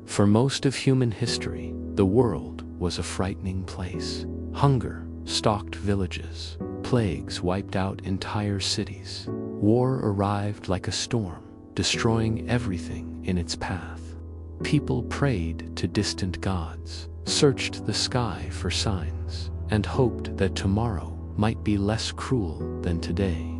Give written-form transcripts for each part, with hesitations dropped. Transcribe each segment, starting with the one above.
For most of human history, the world was a frightening place. Hunger stalked villages, plagues wiped out entire cities. War arrived like a storm, destroying everything in its path. People prayed to distant gods, searched the sky for signs, and hoped that tomorrow might be less cruel than today.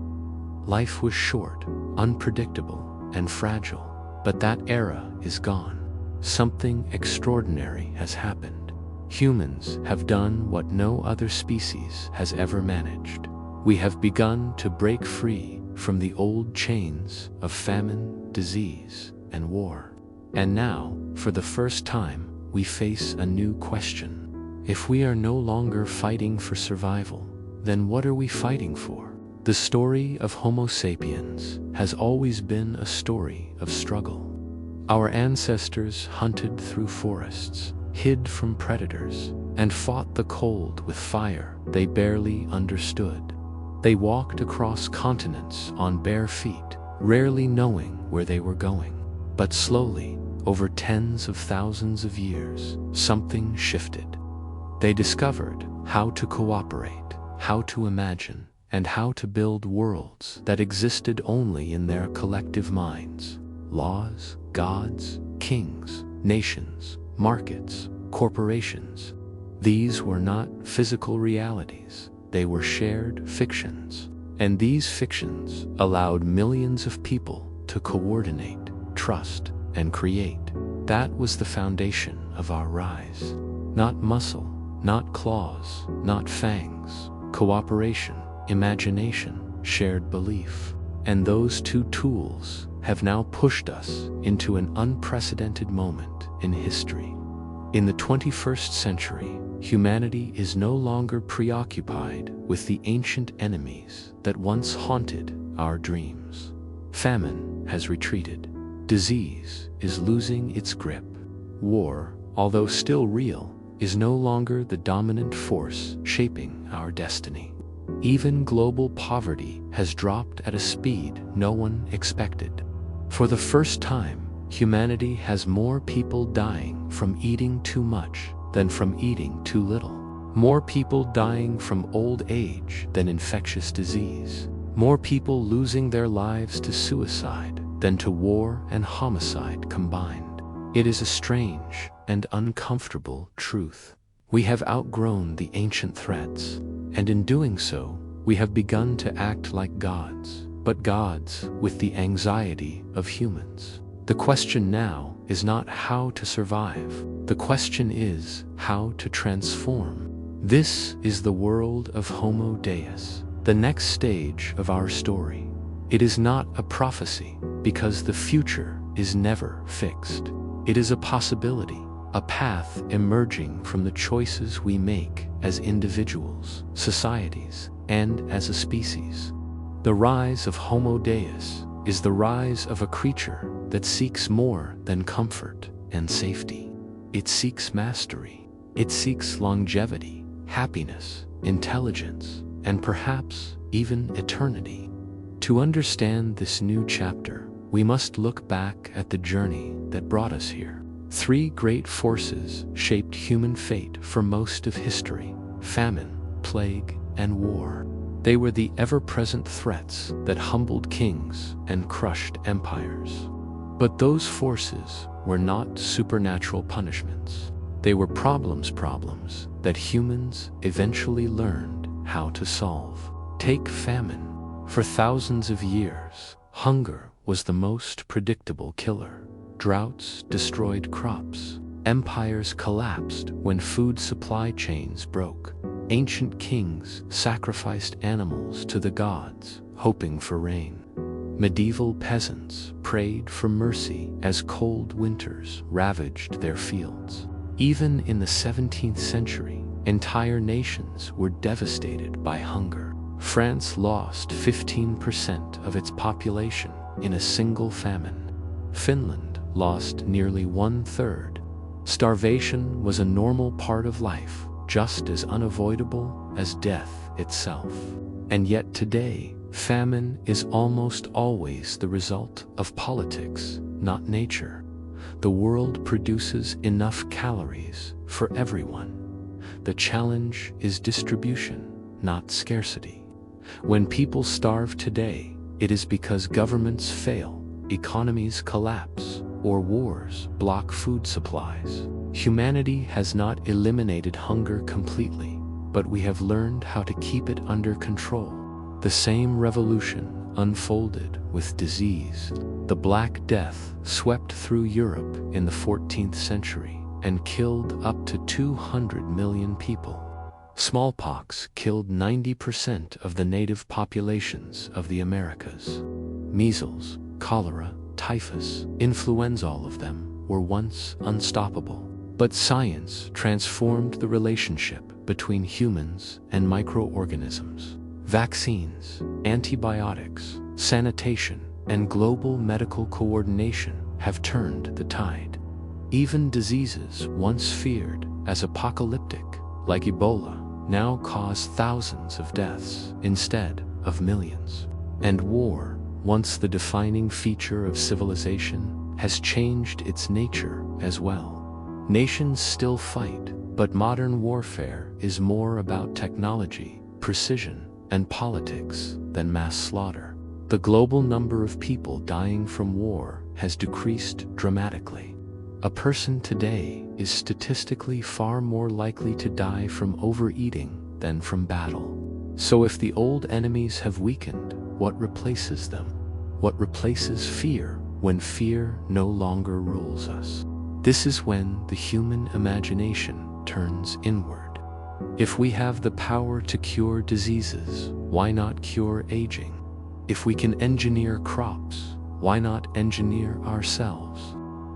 Life was short, unpredictable, and fragile, but that era is gone. Something extraordinary has happened. Humans have done what no other species has ever managed. We have begun to break free from the old chains of famine, disease, and war. And now, for the first time, we face a new question. If we are no longer fighting for survival, then what are we fighting for? The story of Homo sapiens has always been a story of struggle. Our ancestors hunted through forests, hid from predators, and fought the cold with fire they barely understood. They walked across continents on bare feet, rarely knowing where they were going. But slowly, over tens of thousands of years, something shifted. They discovered how to cooperate, how to imagine, and how to build worlds that existed only in their collective minds. Laws, gods, kings, nations, markets, corporations. These were not physical realities, they were shared fictions. And these fictions allowed millions of people to coordinate, trust, and create. That was the foundation of our rise. Not muscle, not claws, not fangs. Cooperation, imagination, shared belief. And those two tools have now pushed us into an unprecedented moment in history. In the 21st century, humanity is no longer preoccupied with the ancient enemies that once haunted our dreams. Famine has retreated. Disease is losing its grip. War, although still real, is no longer the dominant force shaping our destiny. Even global poverty has dropped at a speed no one expected. For the first time, humanity has more people dying from eating too much than from eating too little. More people dying from old age than infectious disease. More people losing their lives to suicide than to war and homicide combined. It is a strange and uncomfortable truth. We have outgrown the ancient threats, and in doing so, we have begun to act like gods, but gods with the anxiety of humans. The question now is not how to survive. The question is how to transform. This is the world of Homo Deus, the next stage of our story. It is not a prophecy, because the future is never fixed. It is a possibility, a path emerging from the choices we make as individuals, societies, and as a species. The rise of Homo Deus is the rise of a creature that seeks more than comfort and safety. It seeks mastery. It seeks longevity, happiness, intelligence, and perhaps even eternity. To understand this new chapter, we must look back at the journey that brought us here. Three great forces shaped human fate for most of history: famine, plague, and war. They were the ever-present threats that humbled kings and crushed empires. But those forces were not supernatural punishments. They were problems that humans eventually learned how to solve. Take famine. For thousands of years, hunger was the most predictable killer. Droughts destroyed crops. Empires collapsed when food supply chains broke. Ancient kings sacrificed animals to the gods, hoping for rain. Medieval peasants prayed for mercy as cold winters ravaged their fields. Even in the 17th century, entire nations were devastated by hunger. France lost 15% of its population in a single famine. Finland lost nearly 1/3. Starvation was a normal part of life, just as unavoidable as death itself. And yet today, famine is almost always the result of politics, not nature. The world produces enough calories for everyone. The challenge is distribution, not scarcity. When people starve today, it is because governments fail, economies collapse, or wars block food supplies. Humanity has not eliminated hunger completely, but we have learned how to keep it under control. The same revolution unfolded with disease. The Black Death swept through Europe in the 14th century and killed up to 200 million people. Smallpox killed 90% of the native populations of the Americas. Measles, cholera, typhus, influenza, all of them were once unstoppable. But science transformed the relationship between humans and microorganisms. Vaccines, antibiotics, sanitation, and global medical coordination have turned the tide. Even diseases once feared as apocalyptic, like Ebola, now cause thousands of deaths instead of millions. And war, once the defining feature of civilization, has changed its nature as well. Nations still fight, but modern warfare is more about technology, precision, and politics than mass slaughter. The global number of people dying from war has decreased dramatically. A person today is statistically far more likely to die from overeating than from battle. So if the old enemies have weakened, what replaces them? What replaces fear when fear no longer rules us? This is when the human imagination turns inward. If we have the power to cure diseases, why not cure aging? If we can engineer crops, why not engineer ourselves?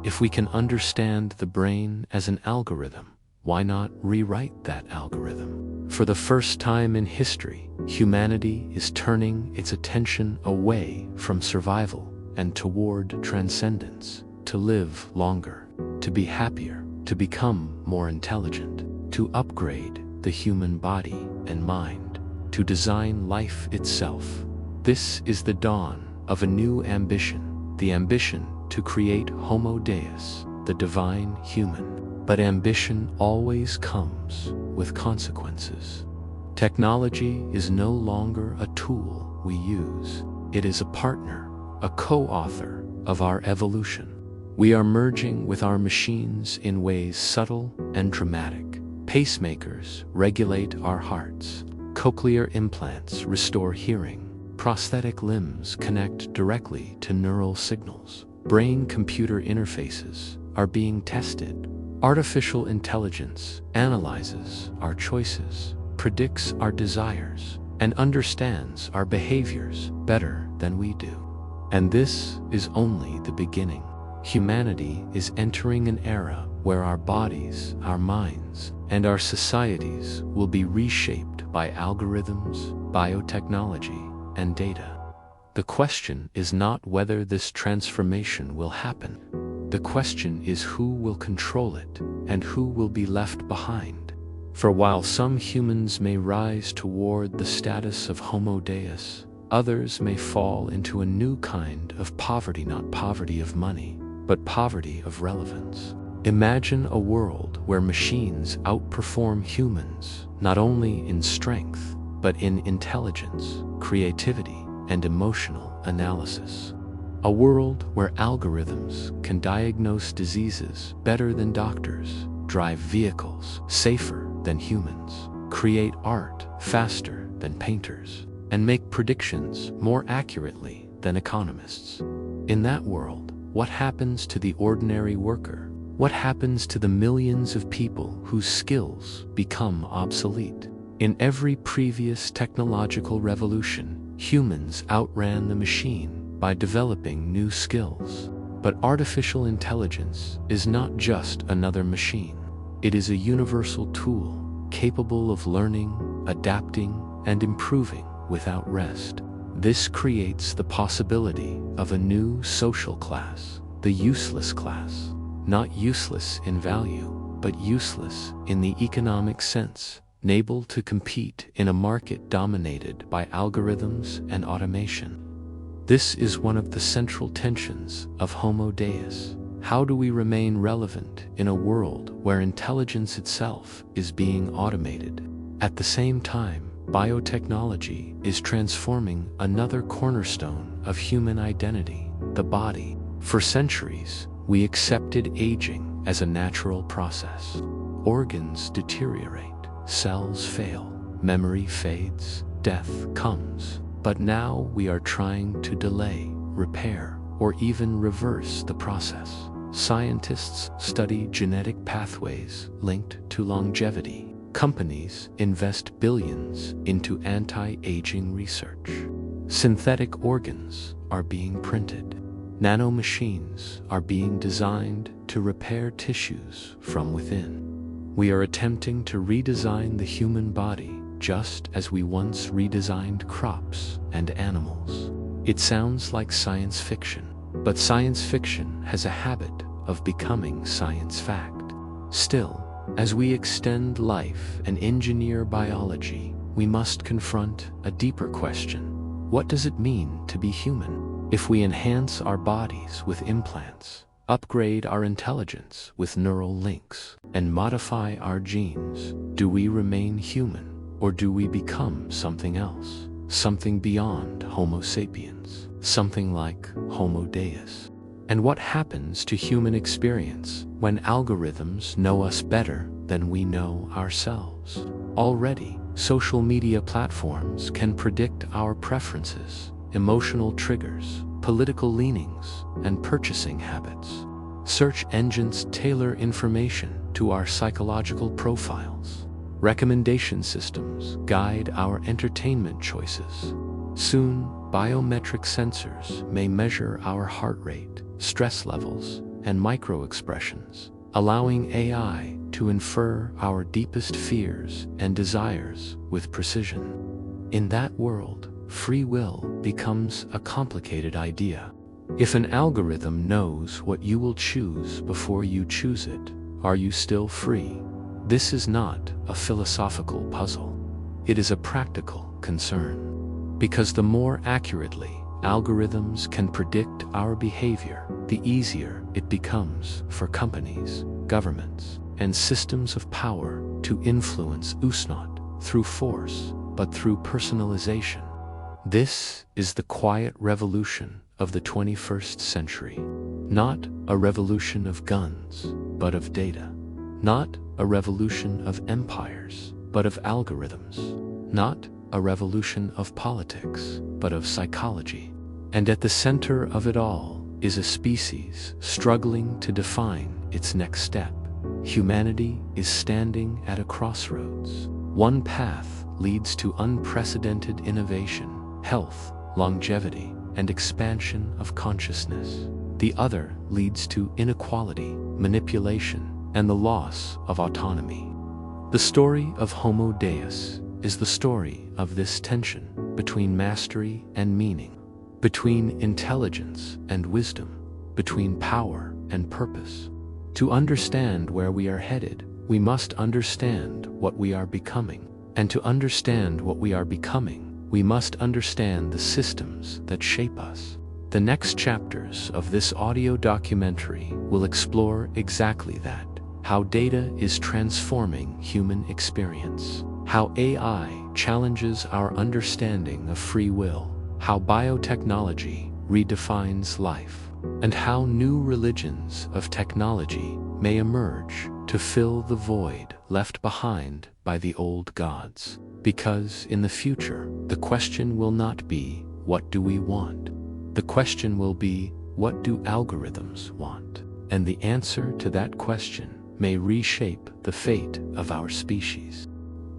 If we can understand the brain as an algorithm, why not rewrite that algorithm? For the first time in history, humanity is turning its attention away from survival and toward transcendence, to live longer, to be happier, to become more intelligent, to upgrade the human body and mind, to design life itself. This is the dawn of a new ambition, the ambition to create Homo Deus, the divine human. But ambition always comes with consequences. Technology is no longer a tool we use. It is a partner, a co-author of our evolution. We are merging with our machines in ways subtle and dramatic. Pacemakers regulate our hearts. Cochlear implants restore hearing. Prosthetic limbs connect directly to neural signals. Brain-computer interfaces are being tested. Artificial intelligence analyzes our choices, predicts our desires, and understands our behaviors better than we do. And this is only the beginning. Humanity is entering an era where our bodies, our minds, and our societies will be reshaped by algorithms, biotechnology, and data. The question is not whether this transformation will happen. The question is who will control it and who will be left behind. For while some humans may rise toward the status of Homo Deus, others may fall into a new kind of poverty, not poverty of money, but poverty of relevance. Imagine a world where machines outperform humans, not only in strength, but in intelligence, creativity, and emotional analysis. A world where algorithms can diagnose diseases better than doctors, drive vehicles safer than humans, create art faster than painters, and make predictions more accurately than economists. In that world, what happens to the ordinary worker? What happens to the millions of people whose skills become obsolete? In every previous technological revolution, humans outran the machine by developing new skills. But artificial intelligence is not just another machine. It is a universal tool, capable of learning, adapting, and improving without rest. This creates the possibility of a new social class, the useless class. Not useless in value, but useless in the economic sense, unable to compete in a market dominated by algorithms and automation. This is one of the central tensions of Homo Deus. How do we remain relevant in a world where intelligence itself is being automated? At the same time, biotechnology is transforming another cornerstone of human identity, the body. For centuries, we accepted aging as a natural process. Organs deteriorate, cells fail, memory fades, death comes. But now we are trying to delay, repair, or even reverse the process. Scientists study genetic pathways linked to longevity. Companies invest billions into anti-aging research. Synthetic organs are being printed. Nanomachines are being designed to repair tissues from within. We are attempting to redesign the human body just as we once redesigned crops and animals. It sounds like science fiction, but science fiction has a habit of becoming science fact. Still, as we extend life and engineer biology, we must confront a deeper question. What does it mean to be human? If we enhance our bodies with implants, upgrade our intelligence with neural links, and modify our genes, do we remain human, or do we become something else? Something beyond Homo sapiens, something like Homo Deus. And what happens to human experience when algorithms know us better than we know ourselves? Already, social media platforms can predict our preferences, emotional triggers, political leanings, and purchasing habits. Search engines tailor information to our psychological profiles. Recommendation systems guide our entertainment choices. Soon, biometric sensors may measure our heart rate, stress levels, and micro-expressions, allowing AI to infer our deepest fears and desires with precision. In that world, free will becomes a complicated idea. If an algorithm knows what you will choose before you choose it, are you still free? This is not a philosophical puzzle. It is a practical concern. Because the more accurately algorithms can predict our behavior, the easier it becomes for companies, governments, and systems of power to influence us not through force, but through personalization. This is the quiet revolution of the 21st century. Not a revolution of guns, but of data. Not a revolution of empires, but of algorithms. Not a revolution of politics, but of psychology. And at the center of it all is a species struggling to define its next step. Humanity is standing at a crossroads. One path leads to unprecedented innovation, health, longevity, and expansion of consciousness. The other leads to inequality, manipulation, and the loss of autonomy. The story of Homo Deus is the story of this tension between mastery and meaning, between intelligence and wisdom, between power and purpose. To understand where we are headed, we must understand what we are becoming. And to understand what we are becoming, we must understand the systems that shape us. The next chapters of this audio documentary will explore exactly that. How data is transforming human experience. How AI challenges our understanding of free will. How biotechnology redefines life. And how new religions of technology may emerge to fill the void left behind by the old gods. Because in the future, the question will not be, what do we want? The question will be, what do algorithms want? And the answer to that question may reshape the fate of our species.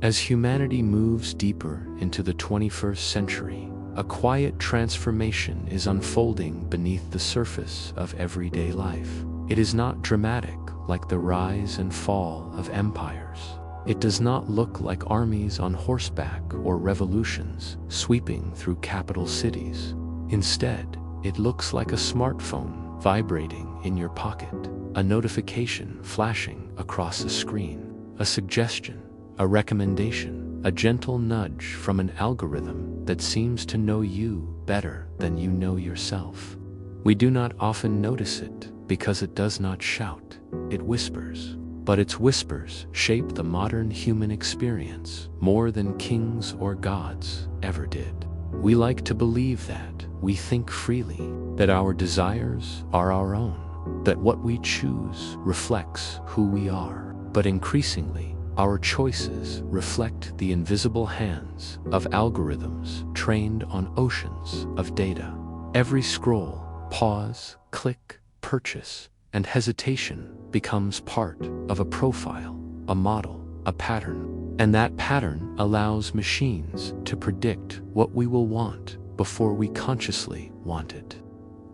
As humanity moves deeper into the 21st century, a quiet transformation is unfolding beneath the surface of everyday life. It is not dramatic like the rise and fall of empires. It does not look like armies on horseback or revolutions sweeping through capital cities. Instead, it looks like a smartphone vibrating in your pocket, a notification flashing across a screen, a suggestion, a recommendation, a gentle nudge from an algorithm that seems to know you better than you know yourself. We do not often notice it because it does not shout, it whispers. But its whispers shape the modern human experience more than kings or gods ever did. We like to believe that we think freely, that our desires are our own, that what we choose reflects who we are. But increasingly, our choices reflect the invisible hands of algorithms trained on oceans of data. Every scroll, pause, click, purchase, and hesitation becomes part of a profile, a model, a pattern. And that pattern allows machines to predict what we will want before we consciously want it.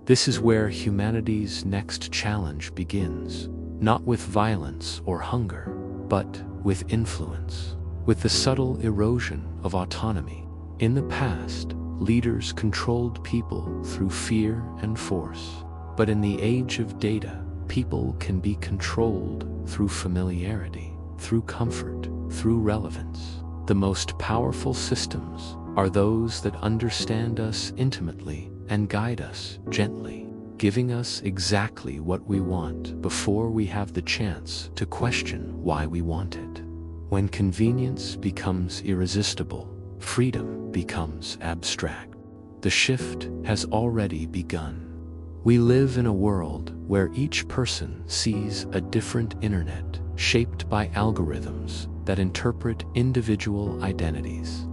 This is where humanity's next challenge begins, not with violence or hunger, but with influence, with the subtle erosion of autonomy. In the past, leaders controlled people through fear and force. But in the age of data, people can be controlled through familiarity, through comfort, through relevance. The most powerful systems are those that understand us intimately and guide us gently, giving us exactly what we want before we have the chance to question why we want it. When convenience becomes irresistible, freedom becomes abstract. The shift has already begun. We live in a world where each person sees a different internet shaped by algorithms that interpret individual identities.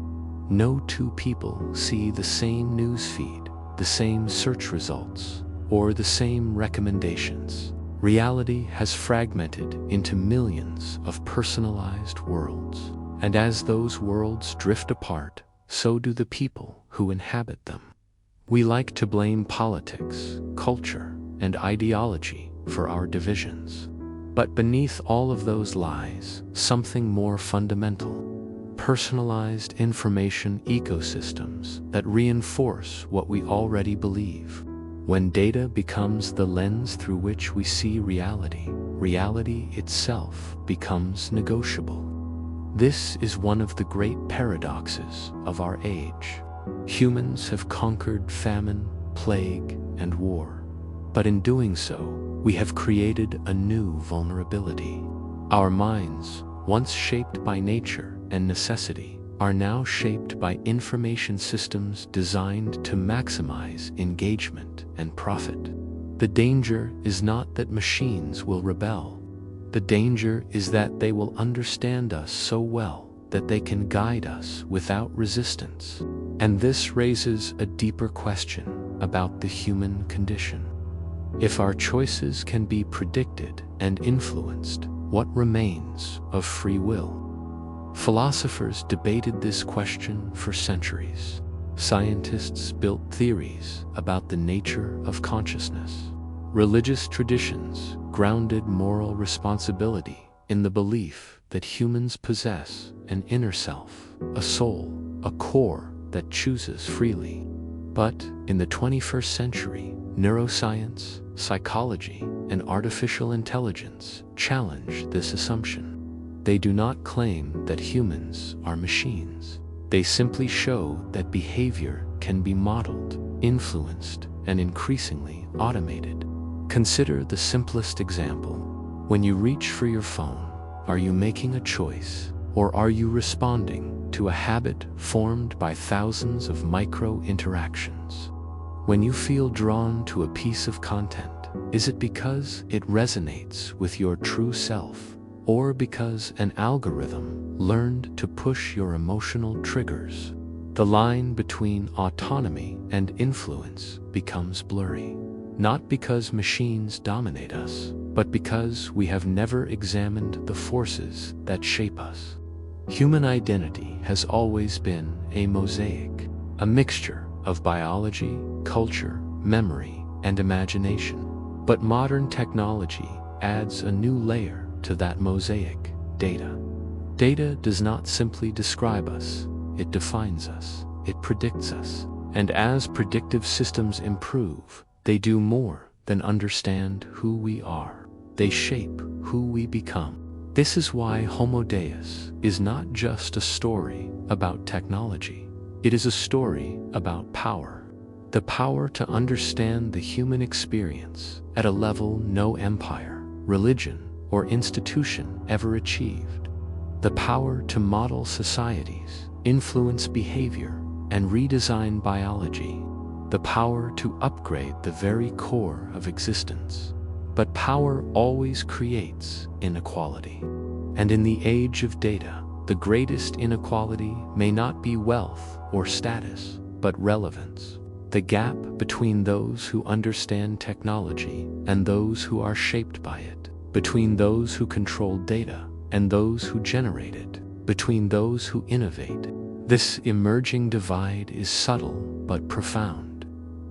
No two people see the same newsfeed, the same search results, or the same recommendations. Reality has fragmented into millions of personalized worlds. And as those worlds drift apart, so do the people who inhabit them. We like to blame politics, culture, and ideology for our divisions. But beneath all of those lies, something more fundamental: personalized information ecosystems that reinforce what we already believe. When data becomes the lens through which we see reality, reality itself becomes negotiable. This is one of the great paradoxes of our age. Humans have conquered famine, plague, and war. But in doing so, we have created a new vulnerability. Our minds, once shaped by nature and necessity, are now shaped by information systems designed to maximize engagement and profit. The danger is not that machines will rebel. The danger is that they will understand us so well that they can guide us without resistance. And this raises a deeper question about the human condition. If our choices can be predicted and influenced, what remains of free will? Philosophers debated this question for centuries. Scientists built theories about the nature of consciousness. Religious traditions grounded moral responsibility in the belief that humans possess an inner self, a soul, a core that chooses freely. But in the 21st century, neuroscience, psychology, and artificial intelligence challenge this assumption. They do not claim that humans are machines. They simply show that behavior can be modeled, influenced, and increasingly automated. Consider the simplest example. When you reach for your phone, are you making a choice, or are you responding to a habit formed by thousands of micro-interactions? When you feel drawn to a piece of content, is it because it resonates with your true self, or because an algorithm learned to push your emotional triggers? The line between autonomy and influence becomes blurry, not because machines dominate us, but because we have never examined the forces that shape us. Human identity has always been a mosaic, a mixture of biology, culture, memory, and imagination. But modern technology adds a new layer to that mosaic: data. Data does not simply describe us, it defines us, it predicts us. And as predictive systems improve, they do more than understand who we are. They shape who we become. This is why Homo Deus is not just a story about technology. It is a story about power. the power to understand the human experience at a level no empire, religion, or institution ever achieved. The power to model societies, influence behavior, and redesign biology. The power to upgrade the very core of existence. But power always creates inequality. And in the age of data, the greatest inequality may not be wealth or status, but relevance. The gap between those who understand technology and those who are shaped by it, between those who control data and those who generate it, between those who innovate. This emerging divide is subtle but profound.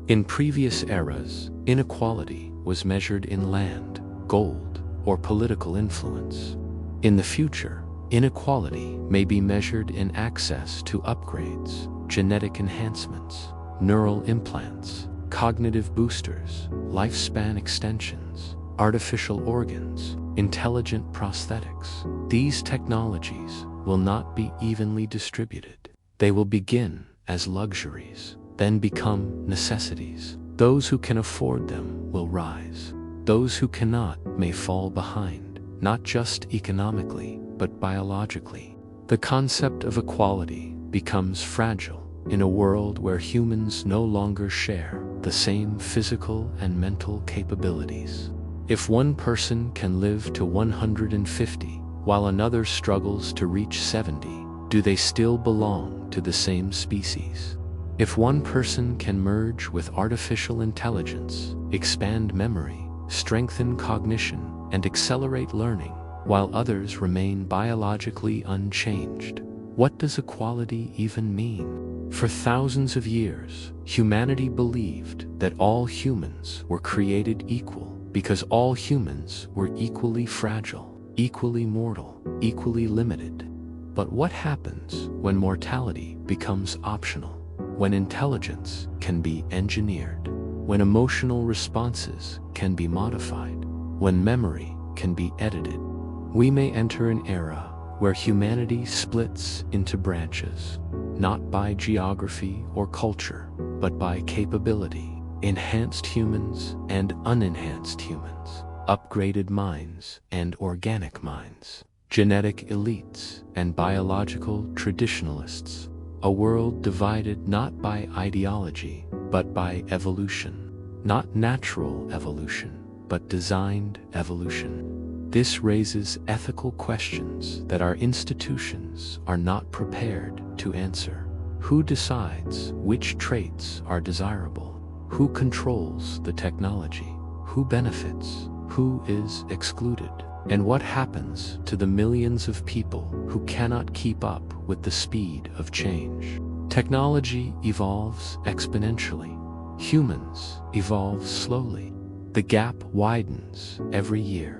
In previous eras, inequality was measured in land, gold, or political influence. In the future, inequality may be measured in access to upgrades, genetic enhancements, neural implants, cognitive boosters, lifespan extensions, artificial organs, intelligent prosthetics. These technologies will not be evenly distributed. They will begin as luxuries, then become necessities. Those who can afford them will rise. Those who cannot may fall behind, not just economically, but biologically. The concept of equality becomes fragile in a world where humans no longer share the same physical and mental capabilities. If one person can live to 150 while another struggles to reach 70, do they still belong to the same species? If one person can merge with artificial intelligence, expand memory, strengthen cognition, and accelerate learning, while others remain biologically unchanged, what does equality even mean? For thousands of years, humanity believed that all humans were created equal because all humans were equally fragile, equally mortal, equally limited. But what happens when mortality becomes optional? When intelligence can be engineered? When emotional responses can be modified? When memory can be edited? We may enter an era where humanity splits into branches, not by geography or culture, but by capability. Enhanced humans and unenhanced humans, upgraded minds and organic minds, genetic elites and biological traditionalists. A world divided not by ideology, but by evolution. Not natural evolution, but designed evolution. This raises ethical questions that our institutions are not prepared to answer. Who decides which traits are desirable? Who controls the technology? Who benefits? Who is excluded? And what happens to the millions of people who cannot keep up with the speed of change? Technology evolves exponentially. Humans evolve slowly. The gap widens every year.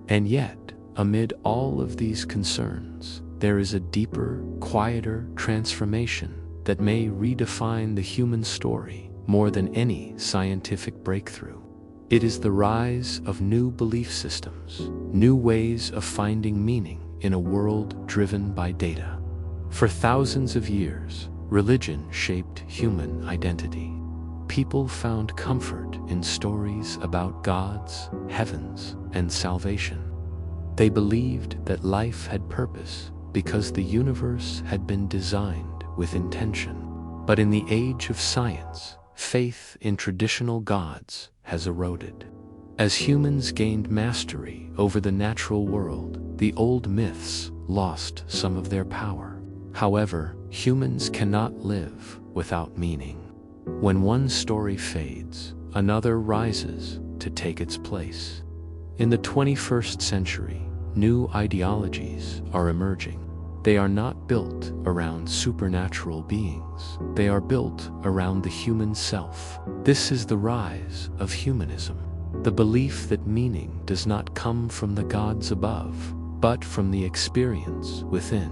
And yet, amid all of these concerns, there is a deeper, quieter transformation that may redefine the human story more than any scientific breakthrough. It is the rise of new belief systems, new ways of finding meaning in a world driven by data. For thousands of years, religion shaped human identity. People found comfort in stories about gods, heavens, and salvation. They believed that life had purpose because the universe had been designed with intention. But in the age of science, faith in traditional gods has eroded. As humans gained mastery over the natural world, the old myths lost some of their power. However, humans cannot live without meaning. When one story fades, another rises to take its place. In the 21st century, new ideologies are emerging. They are not built around supernatural beings. They are built around the human self. This is the rise of humanism, the belief that meaning does not come from the gods above, but from the experience within.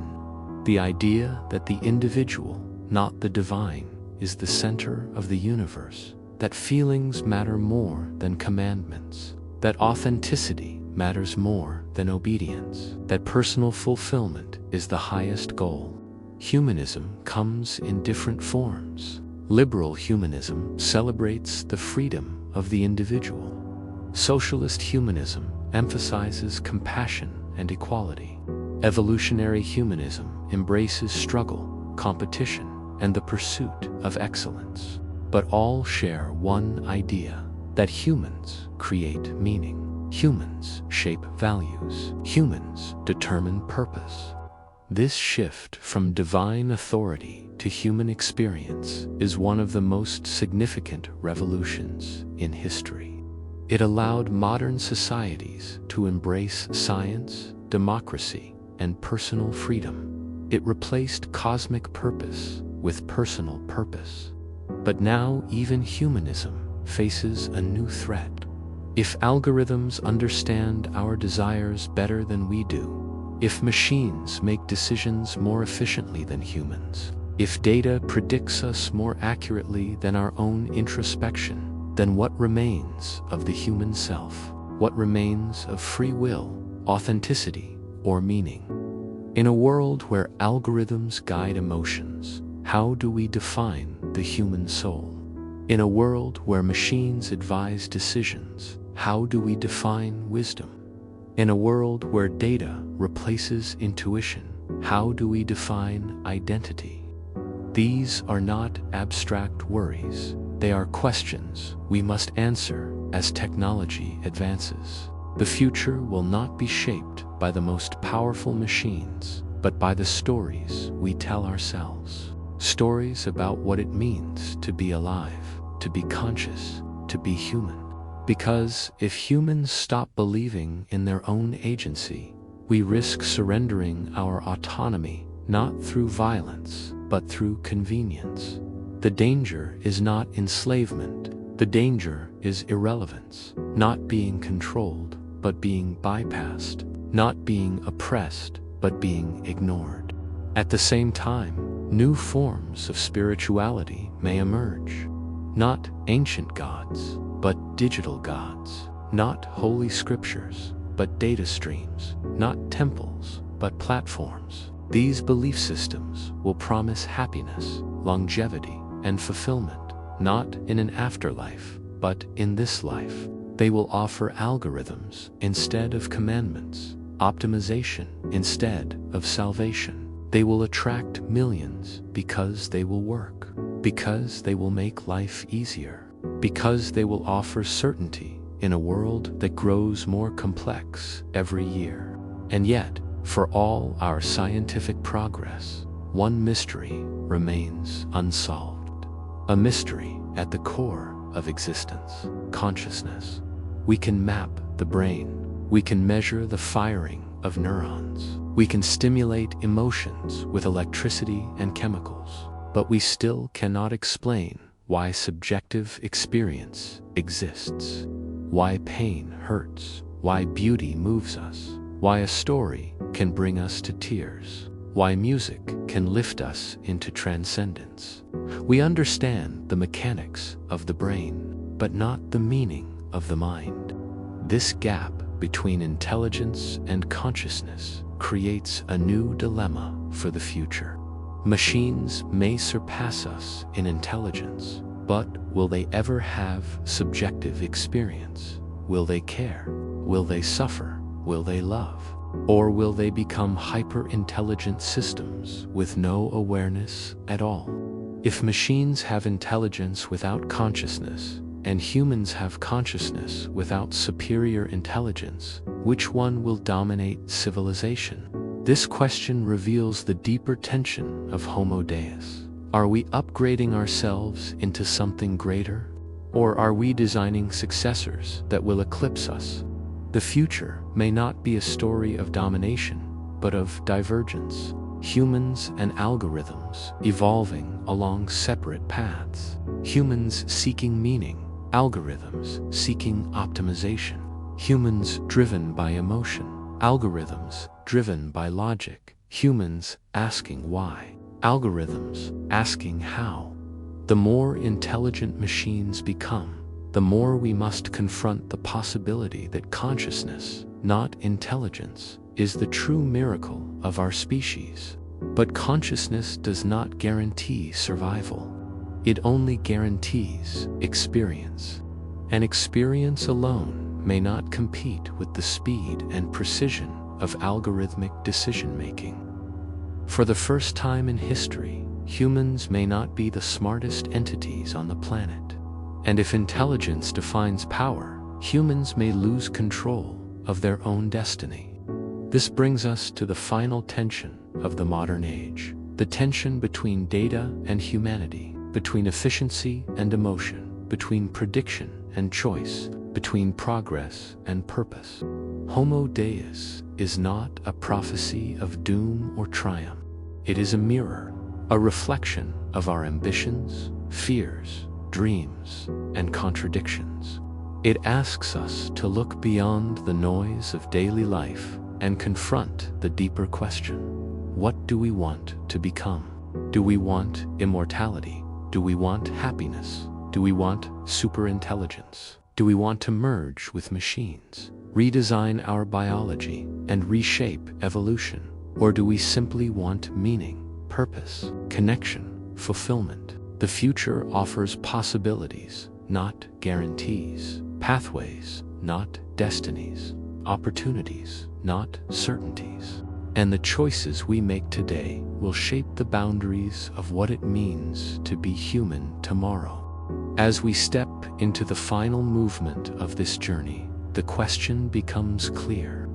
The idea that the individual, not the divine, is the center of the universe, that feelings matter more than commandments, that authenticity matters more than obedience, that personal fulfillment is the highest goal. Humanism comes in different forms: Liberal humanism celebrates the freedom of the individual. Socialist humanism emphasizes compassion and equality. Evolutionary humanism embraces struggle, competition, and the pursuit of excellence. But all share one idea: that humans create meaning. Humans shape values. Humans determine purpose. This shift from divine authority to human experience is one of the most significant revolutions in history. It allowed modern societies to embrace science, democracy, and personal freedom. It replaced cosmic purpose with personal purpose. But now even humanism faces a new threat. If algorithms understand our desires better than we do, if machines make decisions more efficiently than humans, if data predicts us more accurately than our own introspection, then what remains of the human self? What remains of free will, authenticity, or meaning? In a world where algorithms guide emotions, how do we define the human soul? In a world where machines advise decisions, how do we define wisdom? In a world where data replaces intuition, how do we define identity? These are not abstract worries. They are questions we must answer as technology advances. The future will not be shaped by the most powerful machines, but by the stories we tell ourselves. Stories about what it means to be alive, to be conscious, to be human. Because if humans stop believing in their own agency, we risk surrendering our autonomy not through violence, but through convenience. The danger is not enslavement. The danger is irrelevance, not being controlled, but being bypassed, not being oppressed, but being ignored. At the same time, new forms of spirituality may emerge. Not ancient gods, but digital gods. Not holy scriptures, but data streams. Not temples, but platforms. These belief systems will promise happiness, longevity, and fulfillment, not in an afterlife, but in this life. They will offer algorithms instead of commandments, optimization instead of salvation. They will attract millions because they will work, because they will make life easier, because they will offer certainty in a world that grows more complex every year. And yet, for all our scientific progress, one mystery remains unsolved. A mystery at the core of existence: consciousness. We can map the brain. We can measure the firing of neurons. We can stimulate emotions with electricity and chemicals. But we still cannot explain why subjective experience exists, why pain hurts, why beauty moves us, why a story can bring us to tears, why music can lift us into transcendence. We understand the mechanics of the brain, but not the meaning of the mind. This gap between intelligence and consciousness creates a new dilemma for the future. Machines may surpass us in intelligence, but will they ever have subjective experience? Will they care? Will they suffer? Will they love? Or will they become hyper-intelligent systems with no awareness at all? If machines have intelligence without consciousness, and humans have consciousness without superior intelligence, which one will dominate civilization? This question reveals the deeper tension of Homo Deus. Are we upgrading ourselves into something greater? Or are we designing successors that will eclipse us? The future may not be a story of domination, but of divergence. Humans and algorithms evolving along separate paths. Humans seeking meaning, algorithms seeking optimization. Humans driven by emotion, algorithms driven by logic. Humans asking why, algorithms asking how. The more intelligent machines become, the more we must confront the possibility that consciousness, not intelligence, is the true miracle of our species. But consciousness does not guarantee survival. It only guarantees experience. And experience alone may not compete with the speed and precision of algorithmic decision-making. For the first time in history, humans may not be the smartest entities on the planet. And if intelligence defines power, humans may lose control of their own destiny. This brings us to the final tension of the modern age, the tension between data and humanity, between efficiency and emotion, between prediction and choice, between progress and purpose. Homo Deus is not a prophecy of doom or triumph. It is a mirror, a reflection of our ambitions, fears, dreams, and contradictions. It asks us to look beyond the noise of daily life and confront the deeper question: what do we want to become? Do we want immortality? Do we want happiness? Do we want superintelligence? Do we want to merge with machines, redesign our biology, and reshape evolution? Or do we simply want meaning, purpose, connection, fulfillment? The future offers possibilities, not guarantees, pathways, not destinies, opportunities, not certainties. And the choices we make today will shape the boundaries of what it means to be human tomorrow. As we step into the final movement of this journey, the question becomes clear.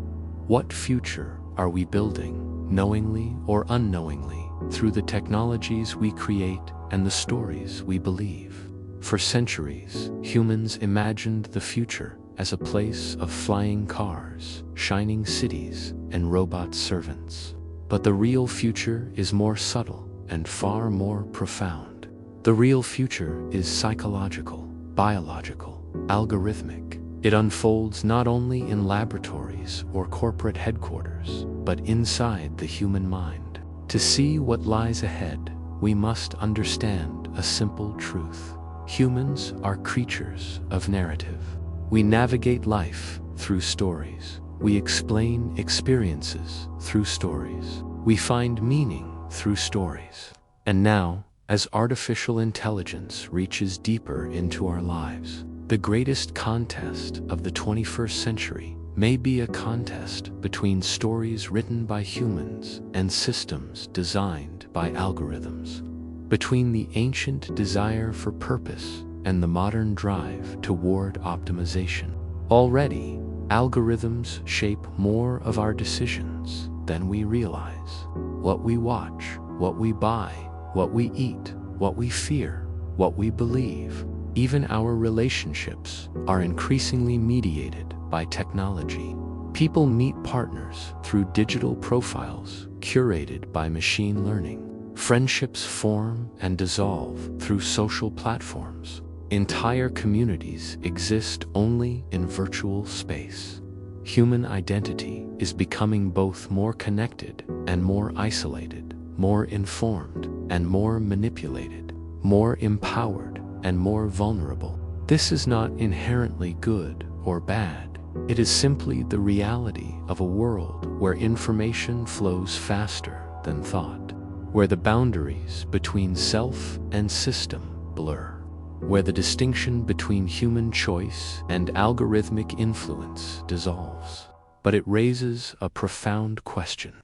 What future are we building, knowingly or unknowingly, through the technologies we create and the stories we believe? For centuries, humans imagined the future as a place of flying cars, shining cities, and robot servants. But the real future is more subtle and far more profound. The real future is psychological, biological, algorithmic. It unfolds not only in laboratories or corporate headquarters, but inside the human mind. To see what lies ahead, we must understand a simple truth. Humans are creatures of narrative. We navigate life through stories. We explain experiences through stories. We find meaning through stories. And now, as artificial intelligence reaches deeper into our lives, the greatest contest of the 21st century may be a contest between stories written by humans and systems designed by algorithms. Between the ancient desire for purpose and the modern drive toward optimization. Already, algorithms shape more of our decisions than we realize. What we watch, what we buy, what we eat, what we fear, what we believe. Even our relationships are increasingly mediated by technology. People meet partners through digital profiles curated by machine learning. Friendships form and dissolve through social platforms. Entire communities exist only in virtual space. Human identity is becoming both more connected and more isolated, more informed and more manipulated, more empowered and more vulnerable. This is not inherently good or bad. It is simply the reality of a world where information flows faster than thought, where the boundaries between self and system blur, where the distinction between human choice and algorithmic influence dissolves. But it raises a profound question.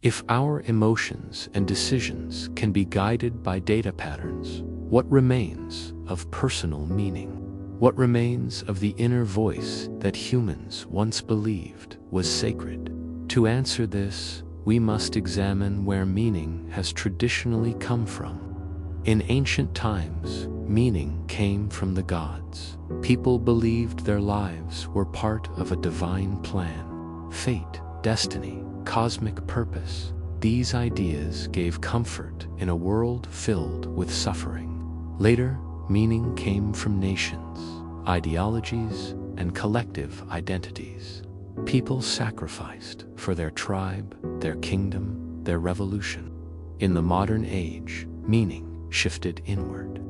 If our emotions and decisions can be guided by data patterns, what remains of personal meaning? What remains of the inner voice that humans once believed was sacred? To answer this, we must examine where meaning has traditionally come from. In ancient times, meaning came from the gods. People believed their lives were part of a divine plan. Fate, destiny, cosmic purpose. These ideas gave comfort in a world filled with suffering. Later, meaning came from nations, ideologies, and collective identities. People sacrificed for their tribe, their kingdom, their revolution. In the modern age, meaning shifted inward.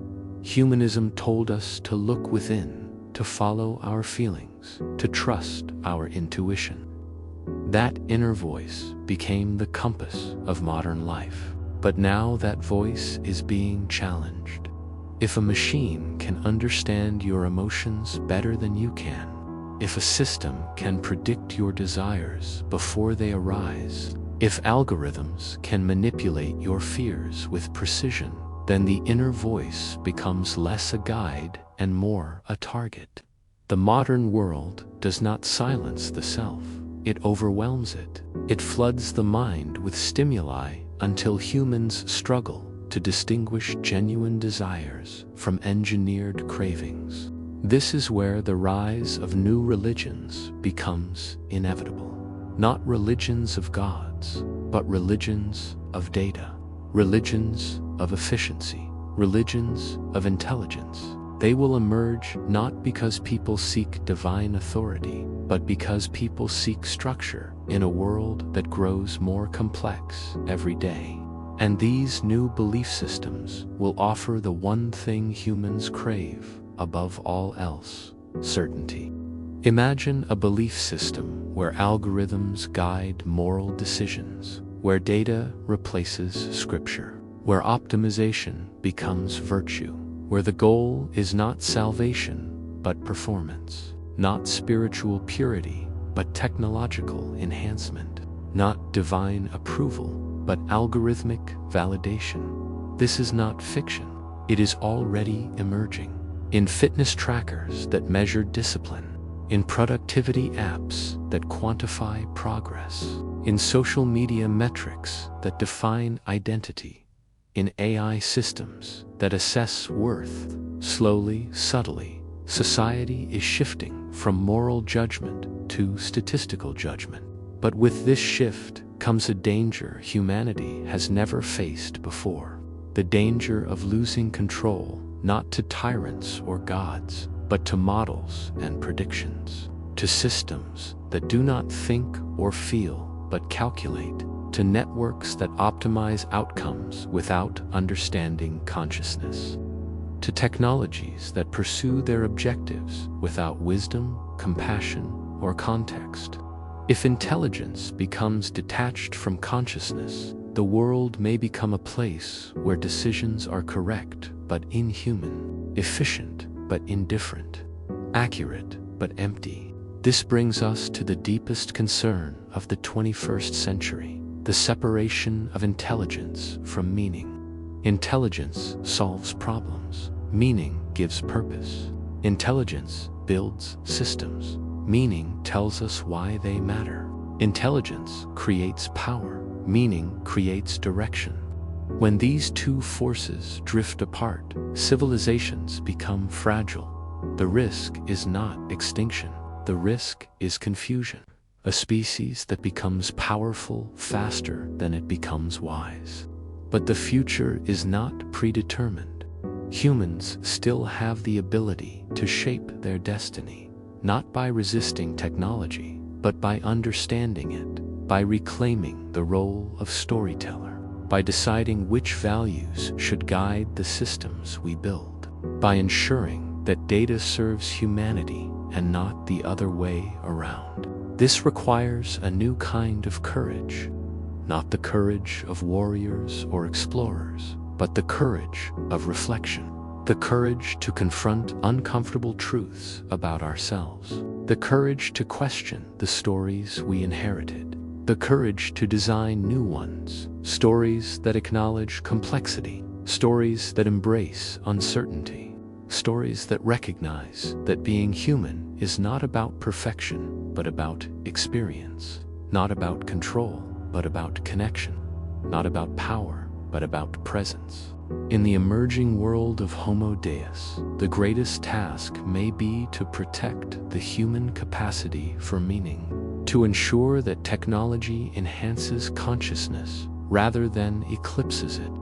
Humanism told us to look within, to follow our feelings, to trust our intuition. That inner voice became the compass of modern life. But now that voice is being challenged. If a machine can understand your emotions better than you can, if a system can predict your desires before they arise, if algorithms can manipulate your fears with precision, then the inner voice becomes less a guide and more a target. The modern world does not silence the self, it overwhelms it. It floods the mind with stimuli until humans struggle to distinguish genuine desires from engineered cravings. This is where the rise of new religions becomes inevitable. Not religions of gods, but religions of data, religions of efficiency, religions of intelligence. They will emerge not because people seek divine authority, but because people seek structure in a world that grows more complex every day. And these new belief systems will offer the one thing humans crave above all else: certainty. Imagine a belief system where algorithms guide moral decisions, where data replaces scripture, where optimization becomes virtue, where the goal is not salvation but performance, not spiritual purity but technological enhancement, not divine approval but algorithmic validation. This is not fiction. It is already emerging. In fitness trackers that measure discipline, in productivity apps that quantify progress, in social media metrics that define identity, in AI systems that assess worth, slowly, subtly, society is shifting from moral judgment to statistical judgment. But with this shift comes a danger humanity has never faced before: the danger of losing control, not to tyrants or gods, but to models and predictions, to systems that do not think or feel but calculate, to networks that optimize outcomes without understanding consciousness, to technologies that pursue their objectives without wisdom, compassion, or context. If intelligence becomes detached from consciousness, the world may become a place where decisions are correct but inhuman, efficient but indifferent, accurate but empty. This brings us to the deepest concern of the 21st century: the separation of intelligence from meaning. Intelligence solves problems. Meaning gives purpose. Intelligence builds systems. Meaning tells us why they matter. Intelligence creates power. Meaning creates direction. When these two forces drift apart, civilizations become fragile. The risk is not extinction. The risk is confusion. A species that becomes powerful faster than it becomes wise. But the future is not predetermined. Humans still have the ability to shape their destiny, not by resisting technology, but by understanding it, by reclaiming the role of storyteller, by deciding which values should guide the systems we build, by ensuring that data serves humanity and not the other way around. This requires a new kind of courage, not the courage of warriors or explorers, but the courage of reflection, the courage to confront uncomfortable truths about ourselves, the courage to question the stories we inherited, the courage to design new ones, stories that acknowledge complexity, stories that embrace uncertainty, stories that recognize that being human is not about perfection, but about experience, not about control, but about connection, not about power, but about presence. In the emerging world of Homo Deus, the greatest task may be to protect the human capacity for meaning, to ensure that technology enhances consciousness rather than eclipses it,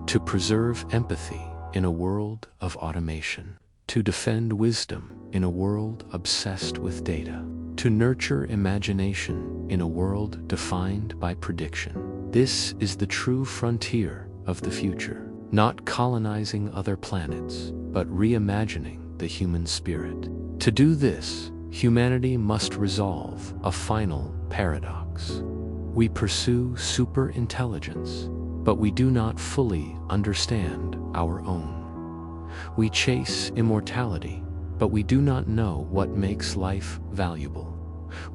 to preserve empathy in a world of automation, to defend wisdom in a world obsessed with data, to nurture imagination in a world defined by prediction. This is the true frontier of the future, not colonizing other planets, but reimagining the human spirit. To do this, humanity must resolve a final paradox. We pursue superintelligence, but we do not fully understand our own. We chase immortality, but we do not know what makes life valuable.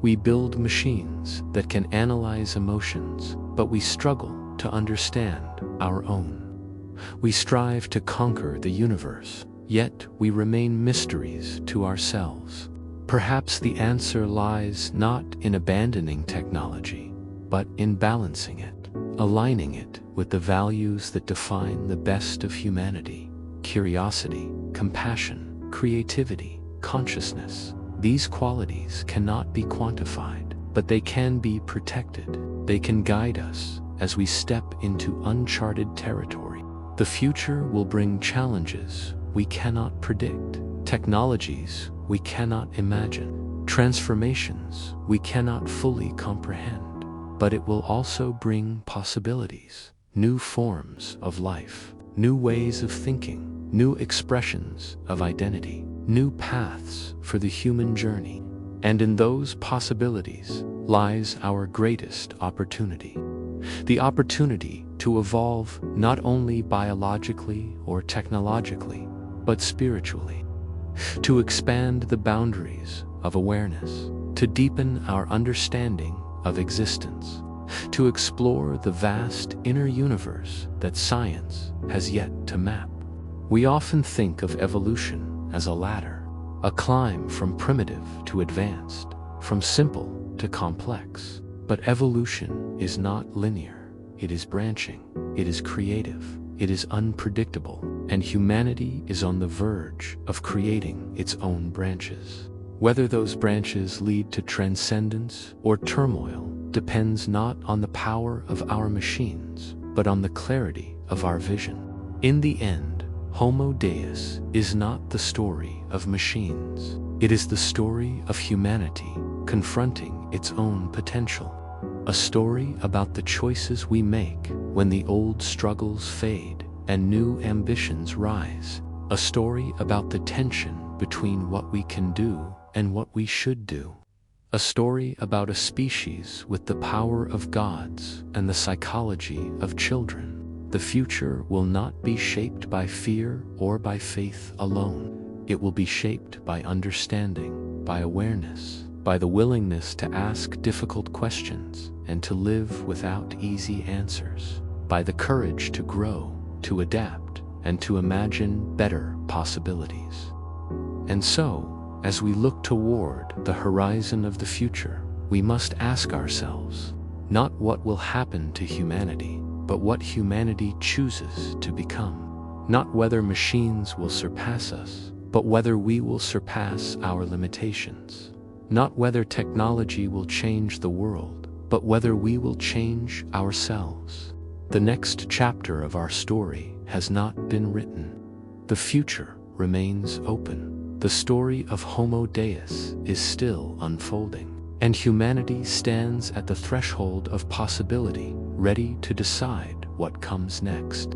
We build machines that can analyze emotions, but we struggle to understand our own. We strive to conquer the universe, yet we remain mysteries to ourselves. Perhaps the answer lies not in abandoning technology, but in balancing it, aligning it with the values that define the best of humanity: curiosity, compassion, creativity, consciousness. These qualities cannot be quantified, but they can be protected. They can guide us as we step into uncharted territory. The future will bring challenges we cannot predict, technologies we cannot imagine, transformations we cannot fully comprehend. But it will also bring possibilities, new forms of life, new ways of thinking, new expressions of identity, new paths for the human journey. And in those possibilities lies our greatest opportunity. The opportunity to evolve not only biologically or technologically, but spiritually. To expand the boundaries of awareness, to deepen our understanding of existence, to explore the vast inner universe that science has yet to map. We often think of evolution as a ladder, a climb from primitive to advanced, from simple to complex. But evolution is not linear. It is branching, it is creative, it is unpredictable, and humanity is on the verge of creating its own branches. Whether those branches lead to transcendence or turmoil depends not on the power of our machines, but on the clarity of our vision. In the end, Homo Deus is not the story of machines. It is the story of humanity confronting its own potential. A story about the choices we make when the old struggles fade and new ambitions rise. A story about the tension between what we can do and what we should do. A story about a species with the power of gods and the psychology of children. The future will not be shaped by fear or by faith alone. It will be shaped by understanding, by awareness, by the willingness to ask difficult questions and to live without easy answers, by the courage to grow, to adapt, and to imagine better possibilities. And so, as we look toward the horizon of the future, we must ask ourselves, not what will happen to humanity, but what humanity chooses to become. Not whether machines will surpass us, but whether we will surpass our limitations. Not whether technology will change the world, but whether we will change ourselves. The next chapter of our story has not been written. The future remains open. The story of Homo Deus is still unfolding, and humanity stands at the threshold of possibility, ready to decide what comes next.